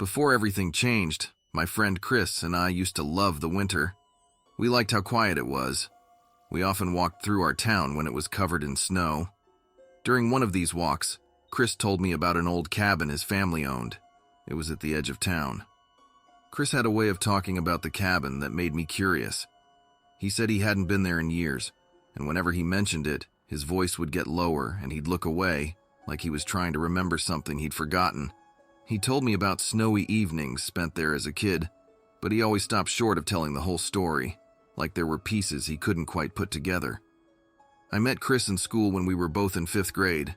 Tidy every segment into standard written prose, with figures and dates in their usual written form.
Before everything changed, my friend Chris and I used to love the winter. We liked how quiet it was. We often walked through our town when it was covered in snow. During one of these walks, Chris told me about an old cabin his family owned. It was at the edge of town. Chris had a way of talking about the cabin that made me curious. He said he hadn't been there in years, and whenever he mentioned it, his voice would get lower and he'd look away, like he was trying to remember something he'd forgotten. He told me about snowy evenings spent there as a kid, but he always stopped short of telling the whole story, like there were pieces he couldn't quite put together. I met Chris in school when we were both in 5th grade.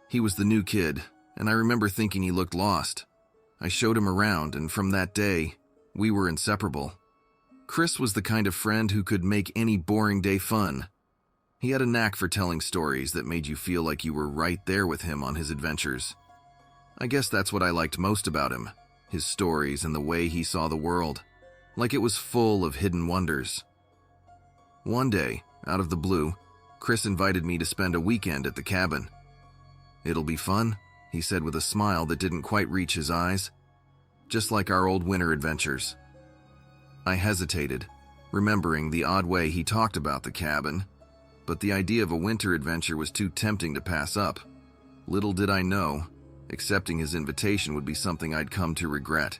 He was the new kid, and I remember thinking he looked lost. I showed him around, and from that day, we were inseparable. Chris was the kind of friend who could make any boring day fun. He had a knack for telling stories that made you feel like you were right there with him on his adventures. I guess that's what I liked most about him, his stories and the way he saw the world, like it was full of hidden wonders. One day, out of the blue, Chris invited me to spend a weekend at the cabin. "It'll be fun," he said with a smile that didn't quite reach his eyes, "just like our old winter adventures." I hesitated, remembering the odd way he talked about the cabin, but the idea of a winter adventure was too tempting to pass up. Little did I know, accepting his invitation would be something I'd come to regret.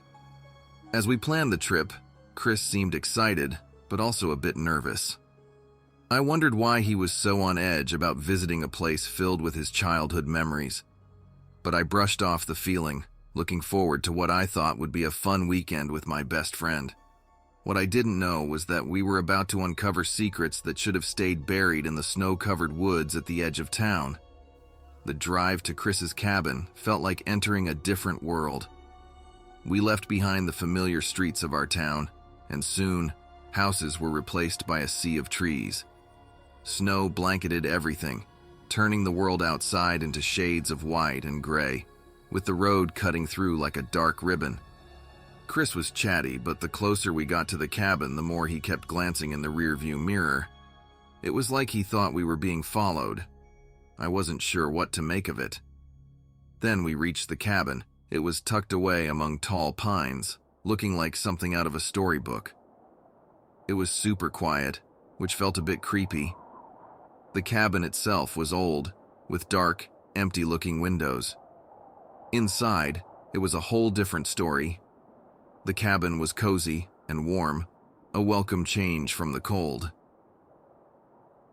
As we planned the trip, Chris seemed excited, but also a bit nervous. I wondered why he was so on edge about visiting a place filled with his childhood memories. But I brushed off the feeling, looking forward to what I thought would be a fun weekend with my best friend. What I didn't know was that we were about to uncover secrets that should have stayed buried in the snow-covered woods at the edge of town. The drive to Chris's cabin felt like entering a different world. We left behind the familiar streets of our town, and soon, houses were replaced by a sea of trees. Snow blanketed everything, turning the world outside into shades of white and gray, with the road cutting through like a dark ribbon. Chris was chatty, but the closer we got to the cabin, the more he kept glancing in the rearview mirror. It was like he thought we were being followed. I wasn't sure what to make of it. Then we reached the cabin. It was tucked away among tall pines, looking like something out of a storybook. It was super quiet, which felt a bit creepy. The cabin itself was old, with dark, empty-looking windows. Inside, it was a whole different story. The cabin was cozy and warm, a welcome change from the cold.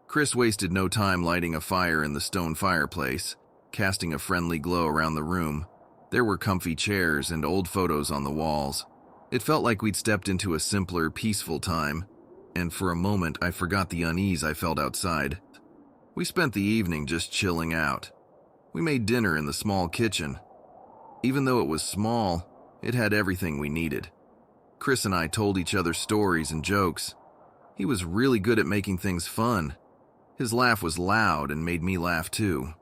Chris wasted no time lighting a fire in the stone fireplace, casting a friendly glow around the room. There were comfy chairs and old photos on the walls. It felt like we'd stepped into a simpler, peaceful time, and for a moment I forgot the unease I felt outside. We spent the evening just chilling out. We made dinner in the small kitchen. Even though it was small, it had everything we needed. Chris and I told each other stories and jokes. He was really good at making things fun. His laugh was loud and made me laugh too.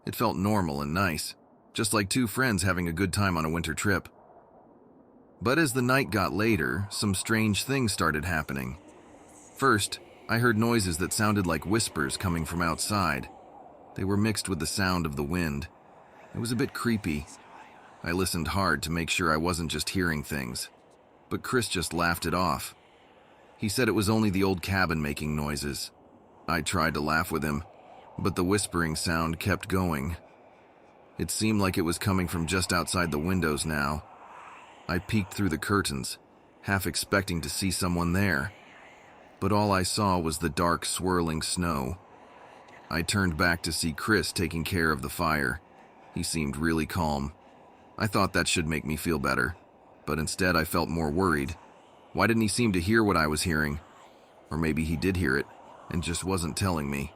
It felt normal and nice, just like two friends having a good time on a winter trip. But as the night got later, some strange things started happening. First, I heard noises that sounded like whispers coming from outside. They were mixed with the sound of the wind. It was a bit creepy. I listened hard to make sure I wasn't just hearing things, but Chris just laughed it off. He said it was only the old cabin making noises. I tried to laugh with him, but the whispering sound kept going. It seemed like it was coming from just outside the windows now. I peeked through the curtains, half expecting to see someone there, but all I saw was the dark, swirling snow. I turned back to see Chris taking care of the fire. He seemed really calm. I thought that should make me feel better, but instead I felt more worried. Why didn't he seem to hear what I was hearing? Or maybe he did hear it and just wasn't telling me.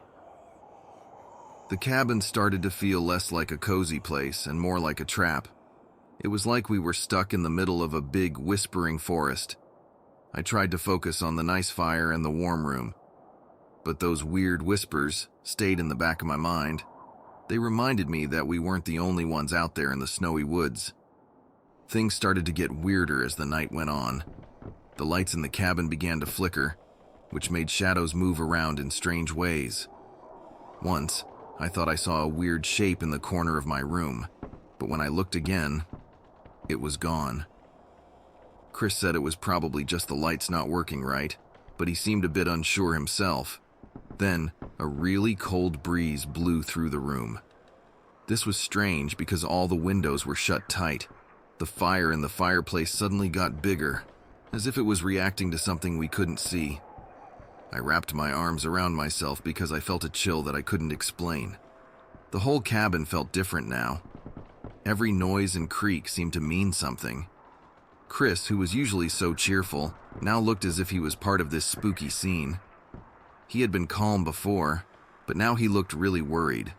The cabin started to feel less like a cozy place and more like a trap. It was like we were stuck in the middle of a big, whispering forest. I tried to focus on the nice fire and the warm room, but those weird whispers stayed in the back of my mind. They reminded me that we weren't the only ones out there in the snowy woods. Things started to get weirder as the night went on. The lights in the cabin began to flicker, which made shadows move around in strange ways. Once, I thought I saw a weird shape in the corner of my room, but when I looked again, it was gone. Chris said it was probably just the lights not working right, but he seemed a bit unsure himself. Then, a really cold breeze blew through the room. This was strange because all the windows were shut tight. The fire in the fireplace suddenly got bigger, as if it was reacting to something we couldn't see. I wrapped my arms around myself because I felt a chill that I couldn't explain. The whole cabin felt different now. Every noise and creak seemed to mean something. Chris, who was usually so cheerful, now looked as if he was part of this spooky scene. He had been calm before, but now he looked really worried.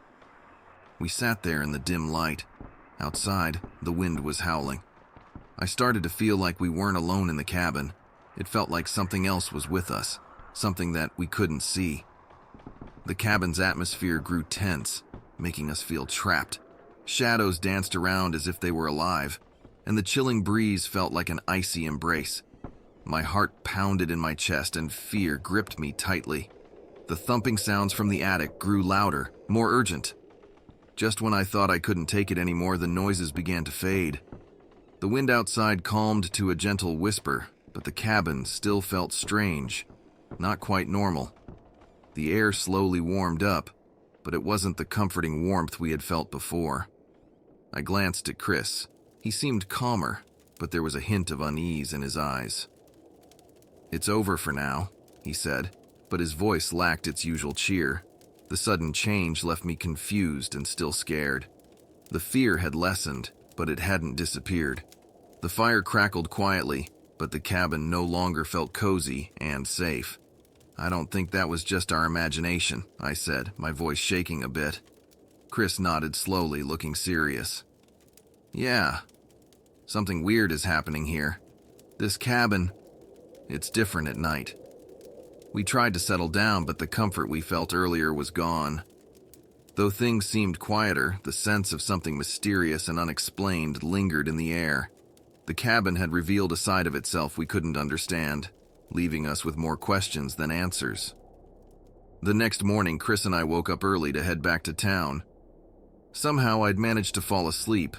We sat there in the dim light. Outside, the wind was howling. I started to feel like we weren't alone in the cabin. It felt like something else was with us, something that we couldn't see. The cabin's atmosphere grew tense, making us feel trapped. Shadows danced around as if they were alive, and the chilling breeze felt like an icy embrace. My heart pounded in my chest and fear gripped me tightly. The thumping sounds from the attic grew louder, more urgent. Just when I thought I couldn't take it anymore, the noises began to fade. The wind outside calmed to a gentle whisper, but the cabin still felt strange, not quite normal. The air slowly warmed up, but it wasn't the comforting warmth we had felt before. I glanced at Chris. He seemed calmer, but there was a hint of unease in his eyes. "It's over for now," he said, but his voice lacked its usual cheer. The sudden change left me confused and still scared. The fear had lessened, but it hadn't disappeared. The fire crackled quietly, but the cabin no longer felt cozy and safe. "I don't think that was just our imagination," I said, my voice shaking a bit. Chris nodded slowly, looking serious. "Yeah, something weird is happening here. This cabin, it's different at night." We tried to settle down, but the comfort we felt earlier was gone. Though things seemed quieter, the sense of something mysterious and unexplained lingered in the air. The cabin had revealed a side of itself we couldn't understand, leaving us with more questions than answers. The next morning, Chris and I woke up early to head back to town. Somehow I'd managed to fall asleep.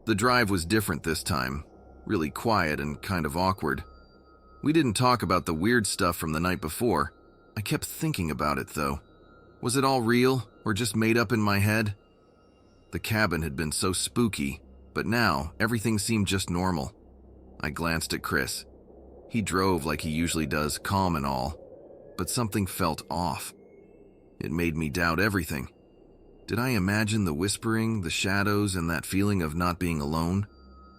The drive was different this time, really quiet and kind of awkward. We didn't talk about the weird stuff from the night before. I kept thinking about it, though. Was it all real, or just made up in my head? The cabin had been so spooky, but now everything seemed just normal. I glanced at Chris. He drove like he usually does, calm and all, but something felt off. It made me doubt everything. Did I imagine the whispering, the shadows, and that feeling of not being alone?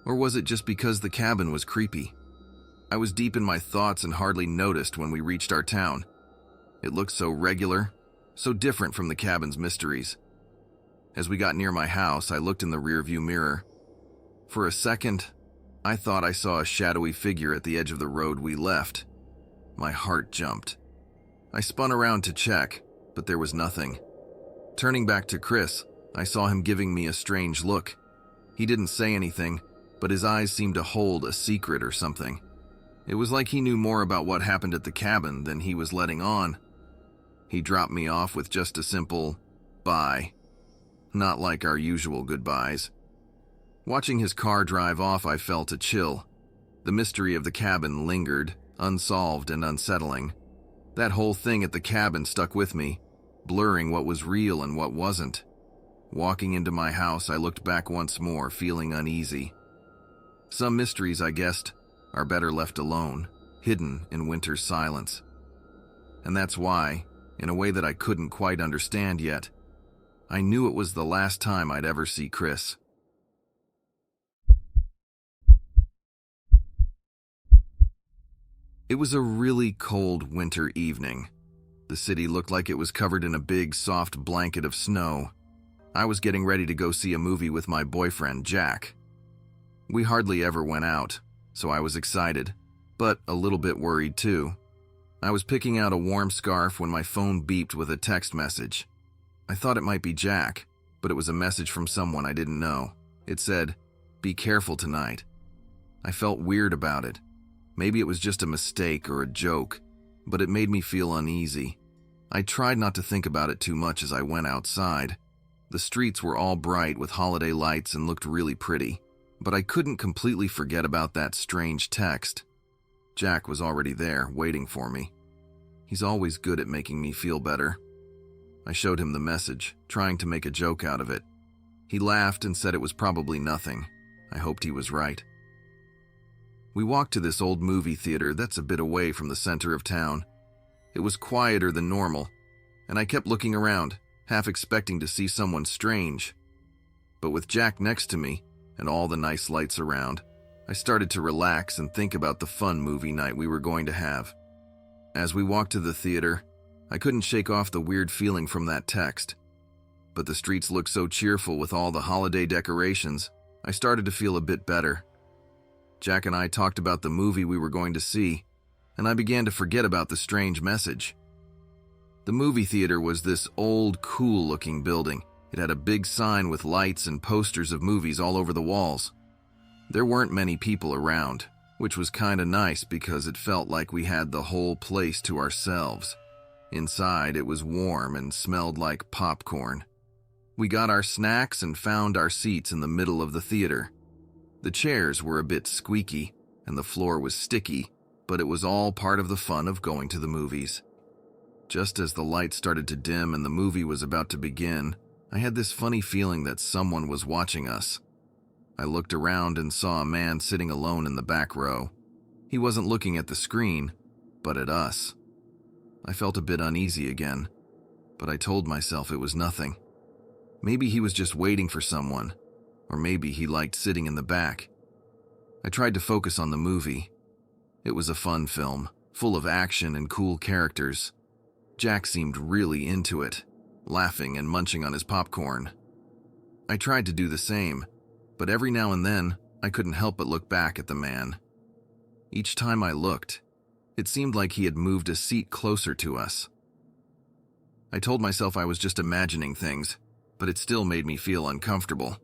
Or was it just because the cabin was creepy? I was deep in my thoughts and hardly noticed when we reached our town. It looked so regular, so different from the cabin's mysteries. As we got near my house, I looked in the rearview mirror. For a second, I thought I saw a shadowy figure at the edge of the road we left. My heart jumped. I spun around to check, but there was nothing. Turning back to Chris, I saw him giving me a strange look. He didn't say anything, but his eyes seemed to hold a secret or something. It was like he knew more about what happened at the cabin than he was letting on. He dropped me off with just a simple, "bye." Not like our usual goodbyes. Watching his car drive off, I felt a chill. The mystery of the cabin lingered, unsolved and unsettling. That whole thing at the cabin stuck with me, blurring what was real and what wasn't. Walking into my house, I looked back once more, feeling uneasy. Some mysteries, I guessed, are better left alone, hidden in winter's silence. And that's why, in a way that I couldn't quite understand yet, I knew it was the last time I'd ever see Chris. It was a really cold winter evening. The city looked like it was covered in a big, soft blanket of snow. I was getting ready to go see a movie with my boyfriend, Jack. We hardly ever went out, so I was excited, but a little bit worried too. I was picking out a warm scarf when my phone beeped with a text message. I thought it might be Jack, but it was a message from someone I didn't know. It said, "Be careful tonight." I felt weird about it. Maybe it was just a mistake or a joke, but it made me feel uneasy. I tried not to think about it too much as I went outside. The streets were all bright with holiday lights and looked really pretty, But I couldn't completely forget about that strange text. Jack was already there, waiting for me. He's always good at making me feel better. I showed him the message, trying to make a joke out of it. He laughed and said it was probably nothing. I hoped he was right. We walked to this old movie theater that's a bit away from the center of town. It was quieter than normal, and I kept looking around, half expecting to see someone strange. But with Jack next to me, and all the nice lights around, I started to relax and think about the fun movie night we were going to have. As we walked to the theater, I couldn't shake off the weird feeling from that text. But the streets looked so cheerful with all the holiday decorations, I started to feel a bit better. Jack and I talked about the movie we were going to see, and I began to forget about the strange message. The movie theater was this old, cool-looking building. It had a big sign with lights and posters of movies all over the walls. There weren't many people around, which was kinda nice because it felt like we had the whole place to ourselves. Inside, it was warm and smelled like popcorn. We got our snacks and found our seats in the middle of the theater. The chairs were a bit squeaky, and the floor was sticky, but it was all part of the fun of going to the movies. Just as the lights started to dim and the movie was about to begin, I had this funny feeling that someone was watching us. I looked around and saw a man sitting alone in the back row. He wasn't looking at the screen, but at us. I felt a bit uneasy again, but I told myself it was nothing. Maybe he was just waiting for someone, or maybe he liked sitting in the back. I tried to focus on the movie. It was a fun film, full of action and cool characters. Jack seemed really into it, laughing and munching on his popcorn. I tried to do the same, but every now and then, I couldn't help but look back at the man. Each time I looked, it seemed like he had moved a seat closer to us. I told myself I was just imagining things, but it still made me feel uncomfortable.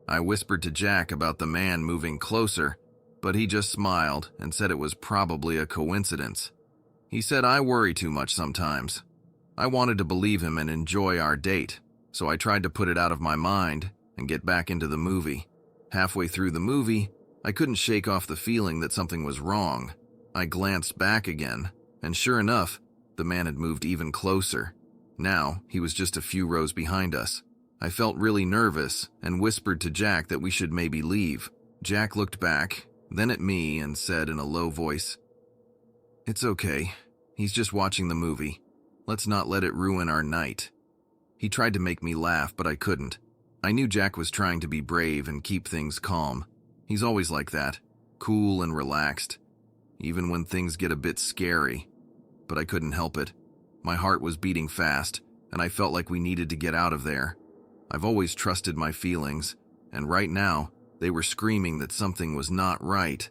I whispered to Jack about the man moving closer, but he just smiled and said it was probably a coincidence. He said I worry too much sometimes. I wanted to believe him and enjoy our date, so I tried to put it out of my mind and get back into the movie. Halfway through the movie, I couldn't shake off the feeling that something was wrong. I glanced back again, and sure enough, the man had moved even closer. Now, he was just a few rows behind us. I felt really nervous and whispered to Jack that we should maybe leave. Jack looked back, then at me, and said in a low voice, "It's okay. He's just watching the movie. Let's not let it ruin our night." He tried to make me laugh, but I couldn't. I knew Jack was trying to be brave and keep things calm. He's always like that, cool and relaxed, even when things get a bit scary. But I couldn't help it. My heart was beating fast, and I felt like we needed to get out of there. I've always trusted my feelings, and right now, they were screaming that something was not right.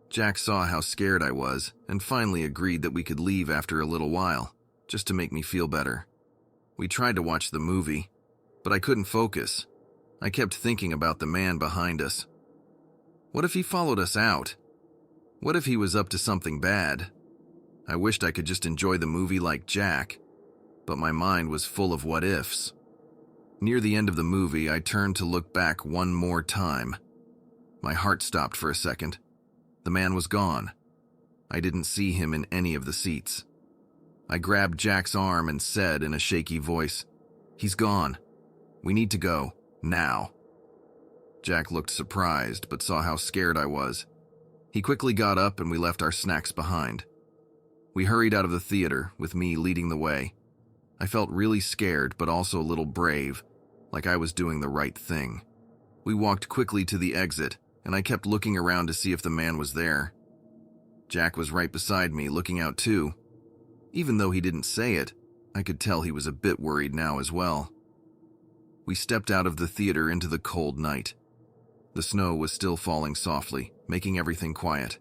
Jack saw how scared I was, and finally agreed that we could leave after a little while, just to make me feel better. We tried to watch the movie, but I couldn't focus. I kept thinking about the man behind us. What if he followed us out? What if he was up to something bad? I wished I could just enjoy the movie like Jack, but my mind was full of what-ifs. Near the end of the movie, I turned to look back one more time. My heart stopped for a second. The man was gone. I didn't see him in any of the seats. I grabbed Jack's arm and said in a shaky voice, "He's gone. We need to go, now." Jack looked surprised, but saw how scared I was. He quickly got up and we left our snacks behind. We hurried out of the theater, with me leading the way. I felt really scared, but also a little brave, like I was doing the right thing. We walked quickly to the exit, and I kept looking around to see if the man was there. Jack was right beside me, looking out too. Even though he didn't say it, I could tell he was a bit worried now as well. We stepped out of the theater into the cold night. The snow was still falling softly, making everything quiet.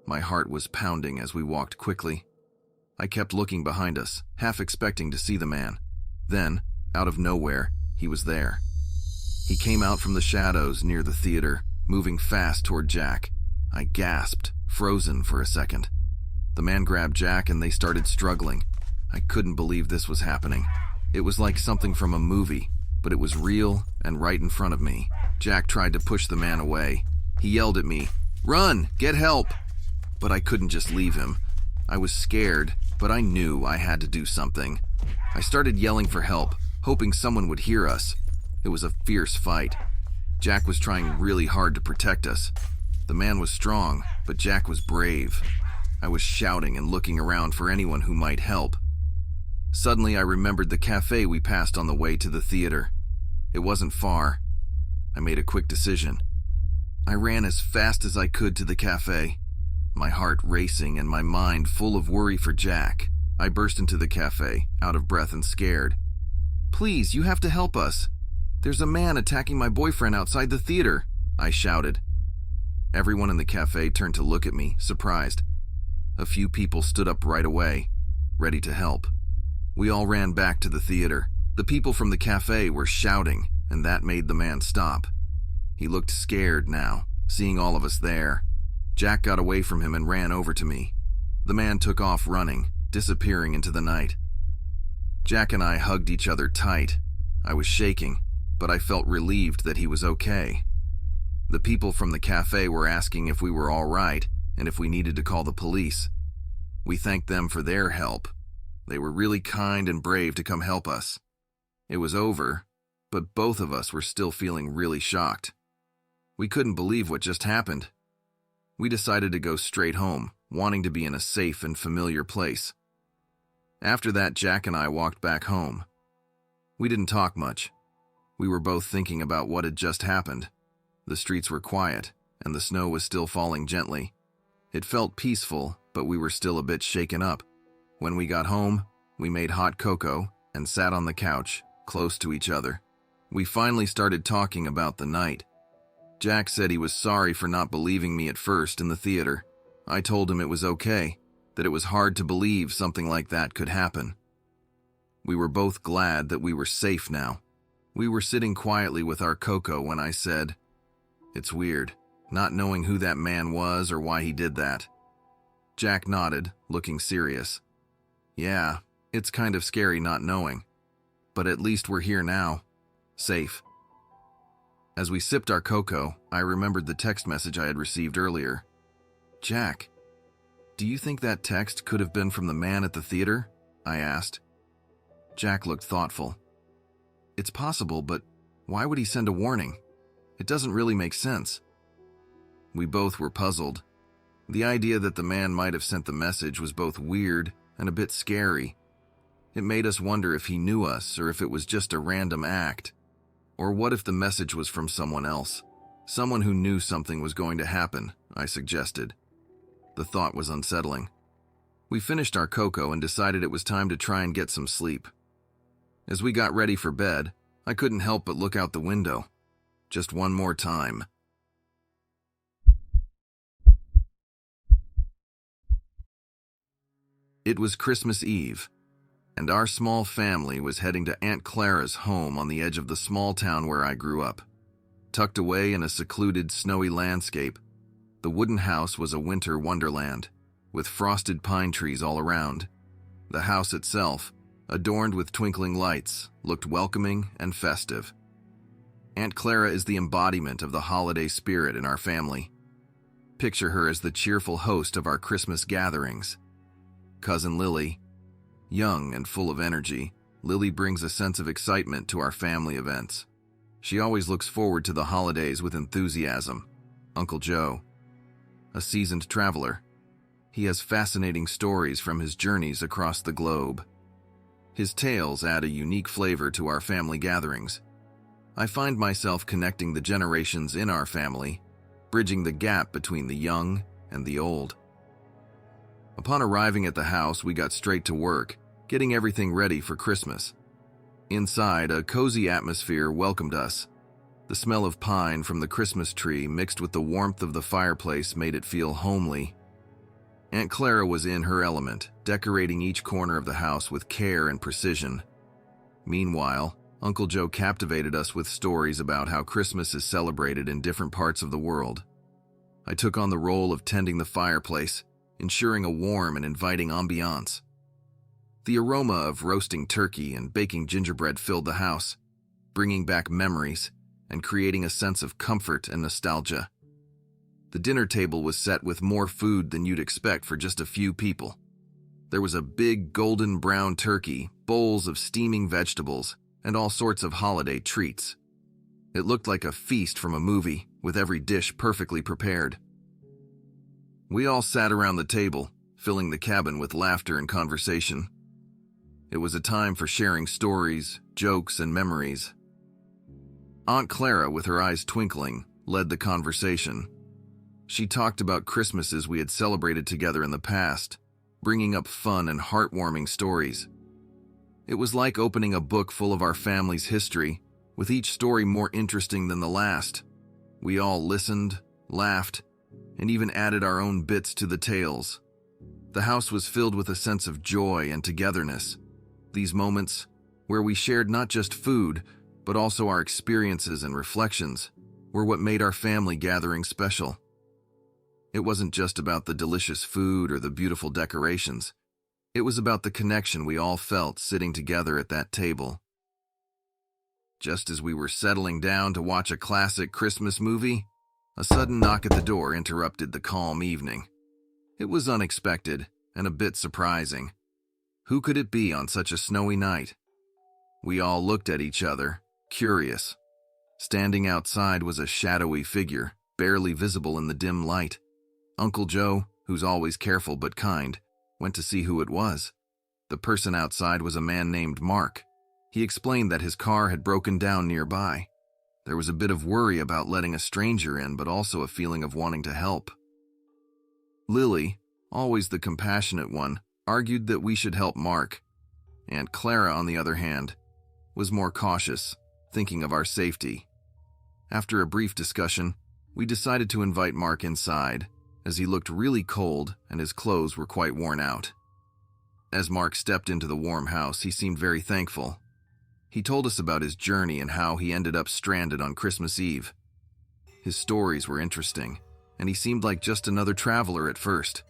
My heart was pounding as we walked quickly. I kept looking behind us, half expecting to see the man. Then, out of nowhere, he was there. He came out from the shadows near the theater, moving fast toward Jack. I gasped, frozen for a second. The man grabbed Jack and they started struggling. I couldn't believe this was happening. It was like something from a movie, but it was real and right in front of me. Jack tried to push the man away, He yelled at me, "Run! Get help!" But I couldn't just leave him. I was scared, but I knew I had to do something. I started yelling for help, hoping someone would hear us. It was a fierce fight. Jack was trying really hard to protect us. The man was strong, but Jack was brave. I was shouting and looking around for anyone who might help. Suddenly, I remembered the cafe we passed on the way to the theater. It wasn't far. I made a quick decision. I ran as fast as I could to the cafe, my heart racing and my mind full of worry for Jack. I burst into the cafe, out of breath and scared. "Please, you have to help us. There's a man attacking my boyfriend outside the theater," I shouted. Everyone in the cafe turned to look at me, surprised. A few people stood up right away, ready to help. We all ran back to the theater. The people from the cafe were shouting, and that made the man stop. He looked scared now, seeing all of us there. Jack got away from him and ran over to me. The man took off running, disappearing into the night. Jack and I hugged each other tight. I was shaking, but I felt relieved that he was okay. The people from the cafe were asking if we were all right and if we needed to call the police. We thanked them for their help. They were really kind and brave to come help us. It was over, but both of us were still feeling really shocked. We couldn't believe what just happened. We decided to go straight home, wanting to be in a safe and familiar place. After that, Jack and I walked back home. We didn't talk much. We were both thinking about what had just happened. The streets were quiet, and the snow was still falling gently. It felt peaceful, but we were still a bit shaken up. When we got home, we made hot cocoa and sat on the couch, close to each other. We finally started talking about the night. Jack said he was sorry for not believing me at first in the theater. I told him it was okay, that it was hard to believe something like that could happen. We were both glad that we were safe now. We were sitting quietly with our cocoa when I said, "It's weird, not knowing who that man was or why he did that." Jack nodded, looking serious. "Yeah, it's kind of scary not knowing. But at least we're here now, safe." As we sipped our cocoa, I remembered the text message I had received earlier. "Jack, do you think that text could have been from the man at the theater?" I asked. Jack looked thoughtful. "It's possible, but why would he send a warning? It doesn't really make sense." We both were puzzled. The idea that the man might have sent the message was both weird and a bit scary. It made us wonder if he knew us or if it was just a random act. Or what if the message was from someone else? Someone who knew something was going to happen, I suggested. The thought was unsettling. We finished our cocoa and decided it was time to try and get some sleep. As we got ready for bed, I couldn't help but look out the window. Just one more time. It was Christmas Eve, and our small family was heading to Aunt Clara's home on the edge of the small town where I grew up. Tucked away in a secluded, snowy landscape, the wooden house was a winter wonderland, with frosted pine trees all around. The house itself, adorned with twinkling lights, looked welcoming and festive. Aunt Clara is the embodiment of the holiday spirit in our family. Picture her as the cheerful host of our Christmas gatherings. Cousin Lily, young and full of energy, Lily brings a sense of excitement to our family events. She always looks forward to the holidays with enthusiasm. Uncle Joe, a seasoned traveler. He has fascinating stories from his journeys across the globe. His tales add a unique flavor to our family gatherings. I find myself connecting the generations in our family, bridging the gap between the young and the old. Upon arriving at the house, we got straight to work, getting everything ready for Christmas. Inside, a cozy atmosphere welcomed us. The smell of pine from the Christmas tree mixed with the warmth of the fireplace made it feel homely. Aunt Clara was in her element, decorating each corner of the house with care and precision. Meanwhile, Uncle Joe captivated us with stories about how Christmas is celebrated in different parts of the world. I took on the role of tending the fireplace, ensuring a warm and inviting ambiance. The aroma of roasting turkey and baking gingerbread filled the house, bringing back memories and creating a sense of comfort and nostalgia. The dinner table was set with more food than you'd expect for just a few people. There was a big golden brown turkey, bowls of steaming vegetables, and all sorts of holiday treats. It looked like a feast from a movie, with every dish perfectly prepared. We all sat around the table, filling the cabin with laughter and conversation. It was a time for sharing stories, jokes, and memories. Aunt Clara, with her eyes twinkling, led the conversation. She talked about Christmases we had celebrated together in the past, bringing up fun and heartwarming stories. It was like opening a book full of our family's history, with each story more interesting than the last. We all listened, laughed, and even added our own bits to the tales. The house was filled with a sense of joy and togetherness. These moments, where we shared not just food, but also our experiences and reflections, were what made our family gathering special. It wasn't just about the delicious food or the beautiful decorations. It was about the connection we all felt sitting together at that table. Just as we were settling down to watch a classic Christmas movie, a sudden knock at the door interrupted the calm evening. It was unexpected and a bit surprising. Who could it be on such a snowy night? We all looked at each other, curious. Standing outside was a shadowy figure, barely visible in the dim light. Uncle Joe, who's always careful but kind, went to see who it was. The person outside was a man named Mark. He explained that his car had broken down nearby. There was a bit of worry about letting a stranger in, but also a feeling of wanting to help. Lily, always the compassionate one, argued that we should help Mark. Aunt Clara, on the other hand, was more cautious, thinking of our safety. After a brief discussion, we decided to invite Mark inside, as he looked really cold and his clothes were quite worn out. As Mark stepped into the warm house, he seemed very thankful. He told us about his journey and how he ended up stranded on Christmas Eve. His stories were interesting, and he seemed like just another traveler at first.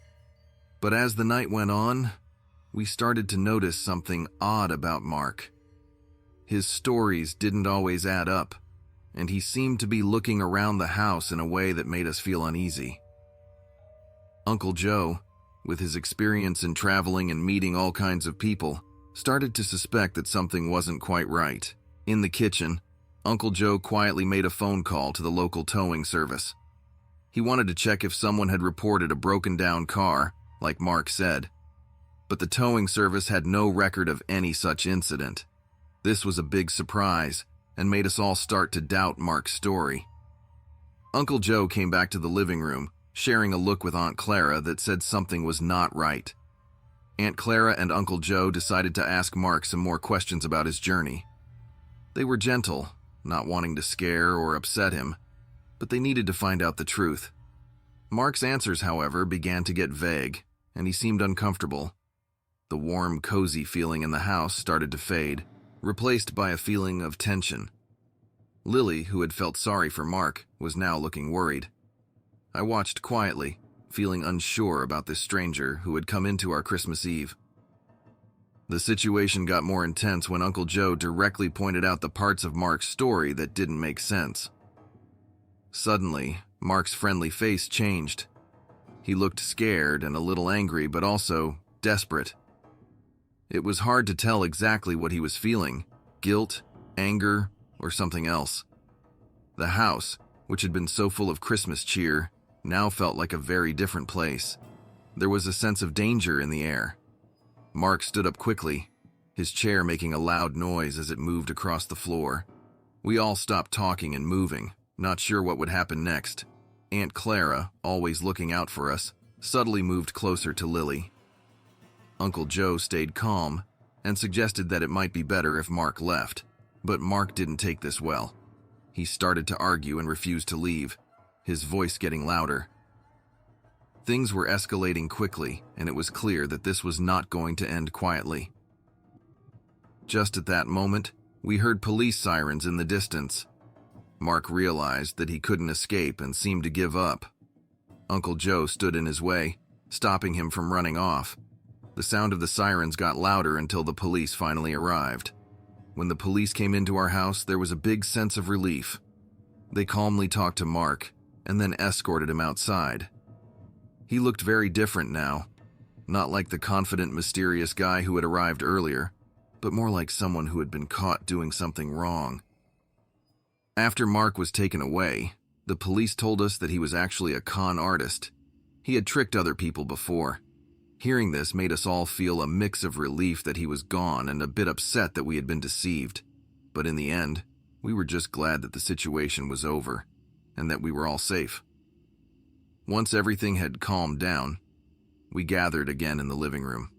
But as the night went on, we started to notice something odd about Mark. His stories didn't always add up, and he seemed to be looking around the house in a way that made us feel uneasy. Uncle Joe, with his experience in traveling and meeting all kinds of people, started to suspect that something wasn't quite right. In the kitchen, Uncle Joe quietly made a phone call to the local towing service. He wanted to check if someone had reported a broken-down car, like Mark said. But the towing service had no record of any such incident. This was a big surprise, and made us all start to doubt Mark's story. Uncle Joe came back to the living room, sharing a look with Aunt Clara that said something was not right. Aunt Clara and Uncle Joe decided to ask Mark some more questions about his journey. They were gentle, not wanting to scare or upset him, but they needed to find out the truth. Mark's answers, however, began to get vague, and he seemed uncomfortable. The warm, cozy feeling in the house started to fade, replaced by a feeling of tension. Lily, who had felt sorry for Mark, was now looking worried. I watched quietly, feeling unsure about this stranger who had come into our Christmas Eve. The situation got more intense when Uncle Joe directly pointed out the parts of Mark's story that didn't make sense. Suddenly, Mark's friendly face changed. He looked scared and a little angry, but also desperate. It was hard to tell exactly what he was feeling: guilt, anger, or something else. The house, which had been so full of Christmas cheer, now felt like a very different place. There was a sense of danger in the air. Mark stood up quickly, his chair making a loud noise as it moved across the floor. We all stopped talking and moving, not sure what would happen next. Aunt Clara, always looking out for us, subtly moved closer to Lily. Uncle Joe stayed calm and suggested that it might be better if Mark left, but Mark didn't take this well. He started to argue and refused to leave, his voice getting louder. Things were escalating quickly, and it was clear that this was not going to end quietly. Just at that moment, we heard police sirens in the distance. Mark realized that he couldn't escape and seemed to give up. Uncle Joe stood in his way, stopping him from running off. The sound of the sirens got louder until the police finally arrived. When the police came into our house, there was a big sense of relief. They calmly talked to Mark, and then escorted him outside. He looked very different now, not like the confident, mysterious guy who had arrived earlier, but more like someone who had been caught doing something wrong. After Mark was taken away, the police told us that he was actually a con artist. He had tricked other people before. Hearing this made us all feel a mix of relief that he was gone and a bit upset that we had been deceived. But in the end, we were just glad that the situation was over and that we were all safe. Once everything had calmed down, we gathered again in the living room.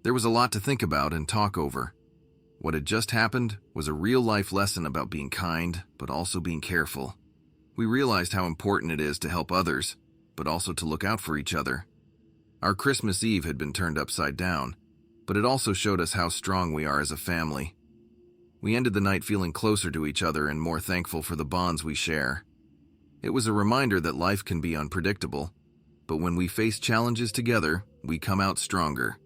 There was a lot to think about and talk over. What had just happened was a real-life lesson about being kind, but also being careful. We realized how important it is to help others, but also to look out for each other. Our Christmas Eve had been turned upside down, but it also showed us how strong we are as a family. We ended the night feeling closer to each other and more thankful for the bonds we share. It was a reminder that life can be unpredictable, but when we face challenges together, we come out stronger.